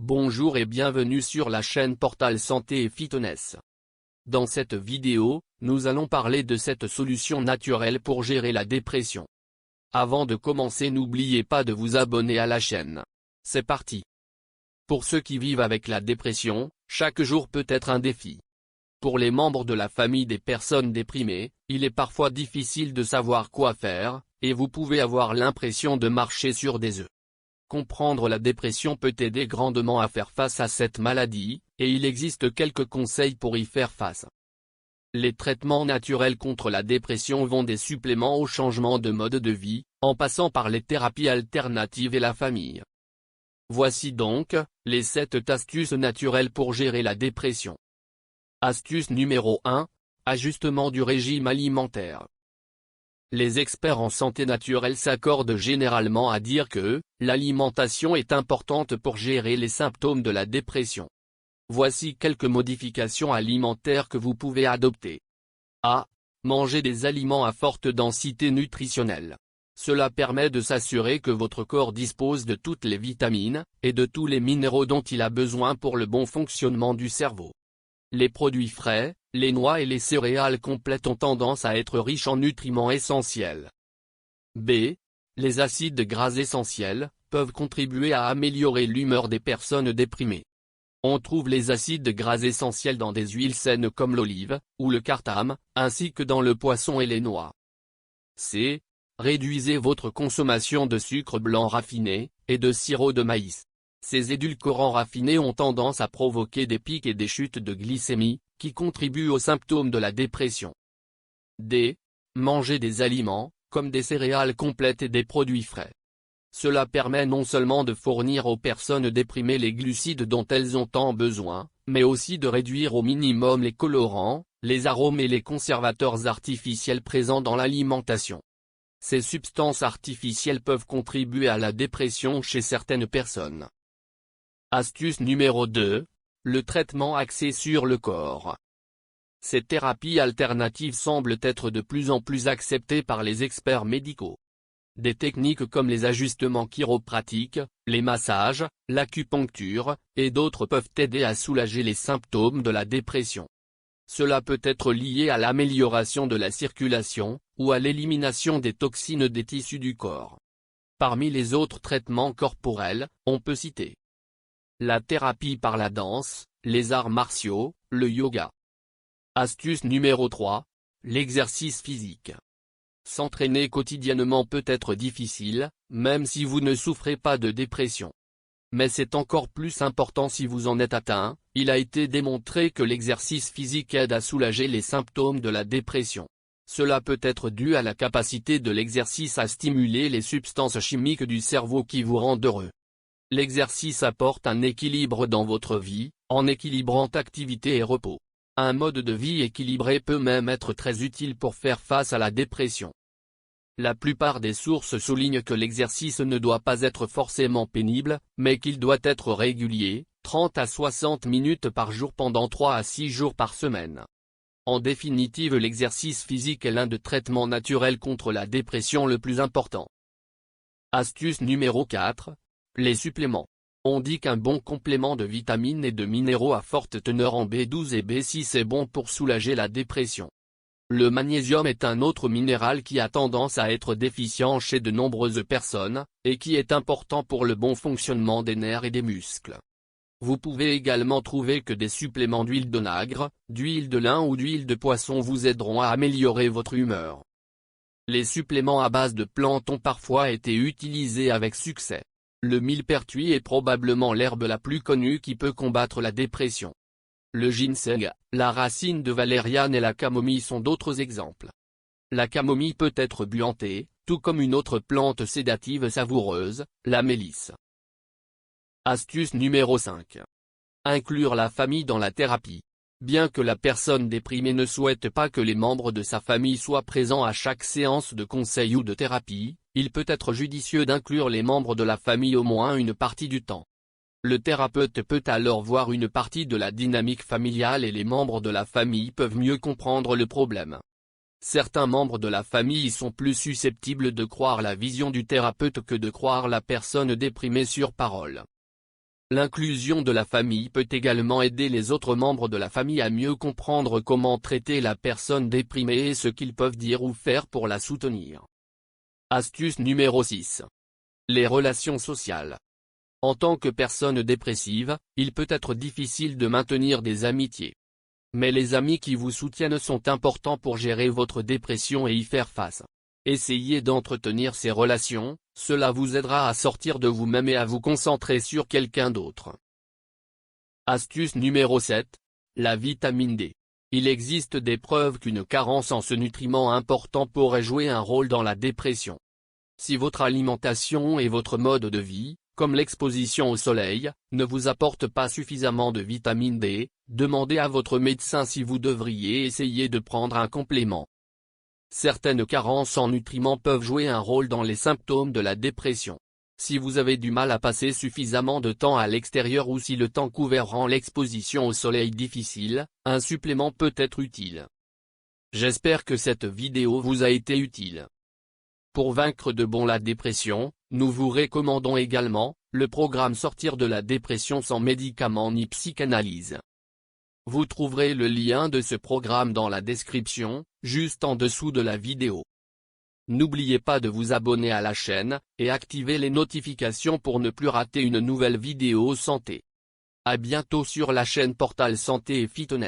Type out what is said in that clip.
Bonjour et bienvenue sur la chaîne Portal Santé et Fitness. Dans cette vidéo, nous allons parler de cette solution naturelle pour gérer la dépression. Avant de commencer, n'oubliez pas de vous abonner à la chaîne. C'est parti. Pour ceux qui vivent avec la dépression, chaque jour peut être un défi. Pour les membres de la famille des personnes déprimées, il est parfois difficile de savoir quoi faire, et vous pouvez avoir l'impression de marcher sur des œufs. Comprendre la dépression peut aider grandement à faire face à cette maladie, et il existe quelques conseils pour y faire face. Les traitements naturels contre la dépression vont des suppléments au changement de mode de vie, en passant par les thérapies alternatives et la famille. Voici donc, les 7 astuces naturelles pour gérer la dépression. Astuce numéro 1, ajustement du régime alimentaire. Les experts en santé naturelle s'accordent généralement à dire que l'alimentation est importante pour gérer les symptômes de la dépression. Voici quelques modifications alimentaires que vous pouvez adopter. A. Manger des aliments à forte densité nutritionnelle. Cela permet de s'assurer que votre corps dispose de toutes les vitamines et de tous les minéraux dont il a besoin pour le bon fonctionnement du cerveau. Les produits frais, les noix et les céréales complètes ont tendance à être riches en nutriments essentiels. B. Les acides gras essentiels peuvent contribuer à améliorer l'humeur des personnes déprimées. On trouve les acides gras essentiels dans des huiles saines comme l'olive ou le cartame, ainsi que dans le poisson et les noix. C. Réduisez votre consommation de sucre blanc raffiné et de sirop de maïs. Ces édulcorants raffinés ont tendance à provoquer des pics et des chutes de glycémie, qui contribuent aux symptômes de la dépression. D. Manger des aliments, comme des céréales complètes et des produits frais. Cela permet non seulement de fournir aux personnes déprimées les glucides dont elles ont tant besoin, mais aussi de réduire au minimum les colorants, les arômes et les conservateurs artificiels présents dans l'alimentation. Ces substances artificielles peuvent contribuer à la dépression chez certaines personnes. Astuce numéro 2, le traitement axé sur le corps. Ces thérapies alternatives semblent être de plus en plus acceptées par les experts médicaux. Des techniques comme les ajustements chiropratiques, les massages, l'acupuncture, et d'autres peuvent aider à soulager les symptômes de la dépression. Cela peut être lié à l'amélioration de la circulation, ou à l'élimination des toxines des tissus du corps. Parmi les autres traitements corporels, on peut citer la thérapie par la danse, les arts martiaux, le yoga. Astuce numéro 3, l'exercice physique. S'entraîner quotidiennement peut être difficile, même si vous ne souffrez pas de dépression. Mais c'est encore plus important si vous en êtes atteint. Il a été démontré que l'exercice physique aide à soulager les symptômes de la dépression. Cela peut être dû à la capacité de l'exercice à stimuler les substances chimiques du cerveau qui vous rendent heureux. L'exercice apporte un équilibre dans votre vie, en équilibrant activité et repos. Un mode de vie équilibré peut même être très utile pour faire face à la dépression. La plupart des sources soulignent que l'exercice ne doit pas être forcément pénible, mais qu'il doit être régulier, 30 à 60 minutes par jour pendant 3 à 6 jours par semaine. En définitive, l'exercice physique est l'un des traitements naturels contre la dépression le plus important. Astuce numéro 4. Les suppléments. On dit qu'un bon complément de vitamines et de minéraux à forte teneur en B12 et B6 est bon pour soulager la dépression. Le magnésium est un autre minéral qui a tendance à être déficient chez de nombreuses personnes, et qui est important pour le bon fonctionnement des nerfs et des muscles. Vous pouvez également trouver que des suppléments d'huile d'onagre, d'huile de lin ou d'huile de poisson vous aideront à améliorer votre humeur. Les suppléments à base de plantes ont parfois été utilisés avec succès. Le millepertuis est probablement l'herbe la plus connue qui peut combattre la dépression. Le ginseng, la racine de valériane et la camomille sont d'autres exemples. La camomille peut être bu en thé, tout comme une autre plante sédative savoureuse, la mélisse. Astuce numéro 5. Inclure la famille dans la thérapie. Bien que la personne déprimée ne souhaite pas que les membres de sa famille soient présents à chaque séance de conseil ou de thérapie, il peut être judicieux d'inclure les membres de la famille au moins une partie du temps. Le thérapeute peut alors voir une partie de la dynamique familiale et les membres de la famille peuvent mieux comprendre le problème. Certains membres de la famille sont plus susceptibles de croire la vision du thérapeute que de croire la personne déprimée sur parole. L'inclusion de la famille peut également aider les autres membres de la famille à mieux comprendre comment traiter la personne déprimée et ce qu'ils peuvent dire ou faire pour la soutenir. Astuce numéro 6. Les relations sociales. En tant que personne dépressive, il peut être difficile de maintenir des amitiés. Mais les amis qui vous soutiennent sont importants pour gérer votre dépression et y faire face. Essayez d'entretenir ces relations, cela vous aidera à sortir de vous-même et à vous concentrer sur quelqu'un d'autre. Astuce numéro 7. La vitamine D. Il existe des preuves qu'une carence en ce nutriment important pourrait jouer un rôle dans la dépression. Si votre alimentation et votre mode de vie, comme l'exposition au soleil, ne vous apportent pas suffisamment de vitamine D, demandez à votre médecin si vous devriez essayer de prendre un complément. Certaines carences en nutriments peuvent jouer un rôle dans les symptômes de la dépression. Si vous avez du mal à passer suffisamment de temps à l'extérieur ou si le temps couvert rend l'exposition au soleil difficile, un supplément peut être utile. J'espère que cette vidéo vous a été utile. Pour vaincre de bon la dépression, nous vous recommandons également le programme Sortir de la dépression sans médicaments ni psychanalyse. Vous trouverez le lien de ce programme dans la description, juste en dessous de la vidéo. N'oubliez pas de vous abonner à la chaîne, et activer les notifications pour ne plus rater une nouvelle vidéo santé. À bientôt sur la chaîne Portal Santé et Fitness.